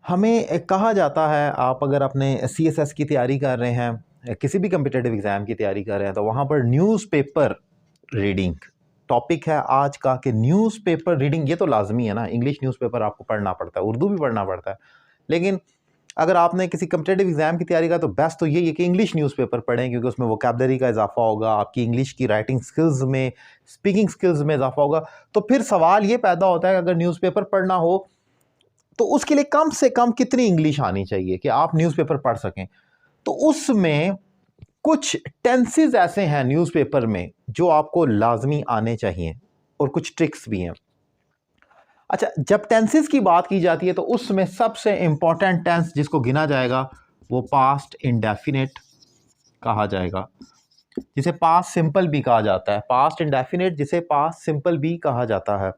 हमें कहा जाता है, आप अगर अपने सीएसएस की तैयारी कर रहे हैं, किसी भी कम्पिटिटिव एग्ज़ाम की तैयारी कर रहे हैं, तो वहाँ पर न्यूज़पेपर रीडिंग टॉपिक है आज का कि न्यूज़पेपर रीडिंग ये तो लाज़मी है ना, इंग्लिश न्यूज़पेपर आपको पढ़ना पड़ता है, उर्दू भी पढ़ना पड़ता है। लेकिन अगर आपने किसी कम्पिटिटिव एग्ज़ाम की तैयारी का तो बेस्ट तो यही है कि इंग्लिश न्यूज़पेपर पढ़ें, क्योंकि उसमें वोकैबुलरी का इज़ाफ़ा होगा, आपकी इंग्लिश की राइटिंग स्किल्स में, स्पीकिंग स्किल्स में इज़ाफ़ा होगा। तो फिर सवाल ये पैदा होता है कि अगर न्यूज़पेपर पढ़ना हो तो उसके लिए कम से कम कितनी इंग्लिश आनी चाहिए कि आप न्यूज़पेपर पढ़ सकें। तो उसमें कुछ टेंसेस ऐसे हैं न्यूज़पेपर में जो आपको लाज़मी आने चाहिए और कुछ ट्रिक्स भी हैं। अच्छा, जब टेंसेस की बात की जाती है तो उसमें सबसे इंपॉर्टेंट टेंस जिसको गिना जाएगा वो पास्ट इंडेफिनिट कहा जाएगा, जिसे पास्ट सिंपल भी कहा जाता है। पास्ट इंडेफिनिट जिसे पास्ट सिंपल भी कहा जाता है।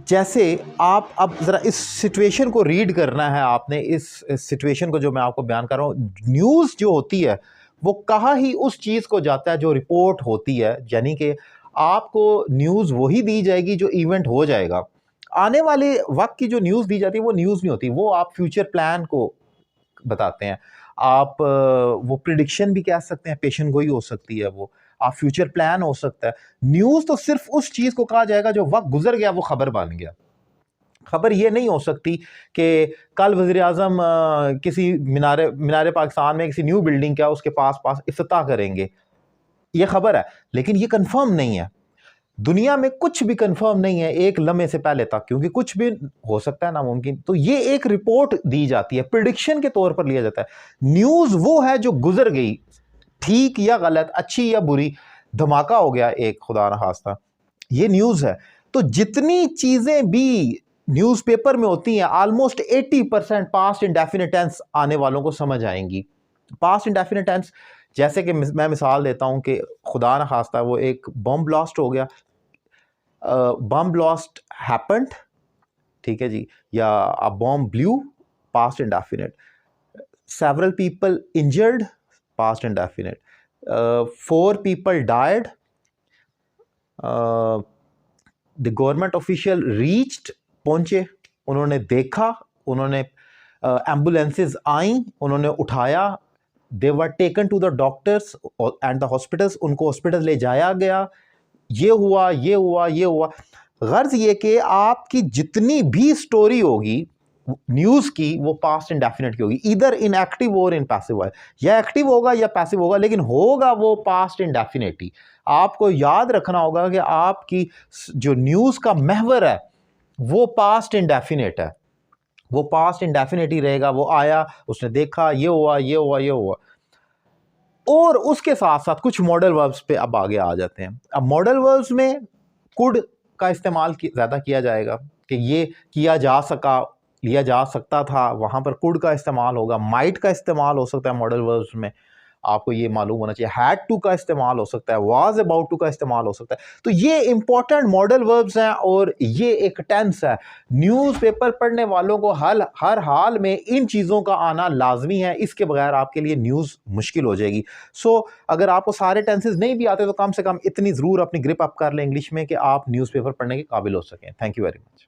जैसे आप अब ज़रा इस सिचुएशन को रीड करना है आपने, इस सिचुएशन को जो मैं आपको बयान कर रहा हूँ। न्यूज़ जो होती है वो कहाँ ही उस चीज़ को जाता है जो रिपोर्ट होती है, यानी कि आपको न्यूज़ वही दी जाएगी जो इवेंट हो जाएगा। आने वाले वक्त की जो न्यूज़ दी जाती है वो न्यूज़ नहीं होती, वो आप फ्यूचर प्लान को बताते हैं। आप वो प्रिडिक्शन भी कह सकते हैं, पेशन गोई हो सकती है वो, आप फ्यूचर प्लान हो सकता है। न्यूज़ तो सिर्फ उस चीज़ को कहा जाएगा जो वक्त गुजर गया वो खबर बन गया। खबर ये नहीं हो सकती कि कल वज़ीर-ए-आज़म किसी मीनार पाकिस्तान में किसी न्यू बिल्डिंग का उसके पास इफ्तिताह करेंगे, ये खबर है, लेकिन ये कंफर्म नहीं है। दुनिया में कुछ भी कंफर्म नहीं है एक लम्हे से पहले तक, क्योंकि कुछ भी हो सकता है, नामुमकिन। तो ये एक रिपोर्ट दी जाती है, प्रिडिक्शन के तौर पर लिया जाता है। न्यूज़ वो है जो गुजर गई, ठीक या गलत, अच्छी या बुरी, धमाका हो गया एक, खुदा ना खास्ता, ये न्यूज़ है। तो जितनी चीज़ें भी न्यूज़पेपर में होती हैं ऑलमोस्ट 80% पास्ट इंडेफिनिट टेंस आने वालों को समझ आएंगी। पास्ट इंडेफिनिट टेंस जैसे कि मैं मिसाल देता हूं कि खुदा ना खास्ता वो एक बम ब्लास्ट हो गया, बम ब्लास्ट हैपेंड, ठीक है जी, या a bomb blew, past indefinite. Several people injured, past indefinite. 4 people died, the government official reached, पहुंचे, उन्होंने देखा, उन्होंने एम्बुलेंसेस आई, उन्होंने उठाया, they were taken to the doctors and the hospitals, उनको हॉस्पिटल ले जाया गया, ये हुआ, ये हुआ, ये हुआ। गर्ज ये कि आपकी जितनी भी स्टोरी होगी न्यूज़ की वो पास्ट इंडेफिनिट की होगी, इधर इन एक्टिव और इन पैसिव है, या एक्टिव होगा या पैसिव होगा, लेकिन होगा वो पास्ट इंडेफिनिट ही। आपको याद रखना होगा कि आपकी जो न्यूज़ का महवर है वो पास्ट इंडेफिनिट है, वो पास्ट इंडेफिनिट ही रहेगा। वो आया, उसने देखा, ये हुआ, ये हुआ, ये हुआ। और उसके साथ साथ कुछ मॉडल वर्ब्स पे अब आगे आ जाते हैं। अब मॉडल वर्ब्स में कुड का इस्तेमाल ज़्यादा किया जाएगा कि ये किया जा सका, लिया जा सकता था, वहाँ पर कुड का इस्तेमाल होगा। माइट का इस्तेमाल हो सकता है मॉडल वर्ब्स में, आपको ये मालूम होना चाहिए। हैड टू का इस्तेमाल हो सकता है, वाज अबाउट टू का इस्तेमाल हो सकता है। तो ये इंपॉर्टेंट मॉडल वर्ब्स हैं और ये एक टेंस है। न्यूज़पेपर पढ़ने वालों को हर हाल में इन चीज़ों का आना लाजमी है, इसके बगैर आपके लिए न्यूज़ मुश्किल हो जाएगी। सो अगर आपको सारे टेंसेज नहीं भी आते तो कम से कम इतनी ज़रूर अपनी ग्रिप अप कर लें इंग्लिश में कि आप न्यूज़पेपर पढ़ने के काबिल हो सकें। Thank you very much.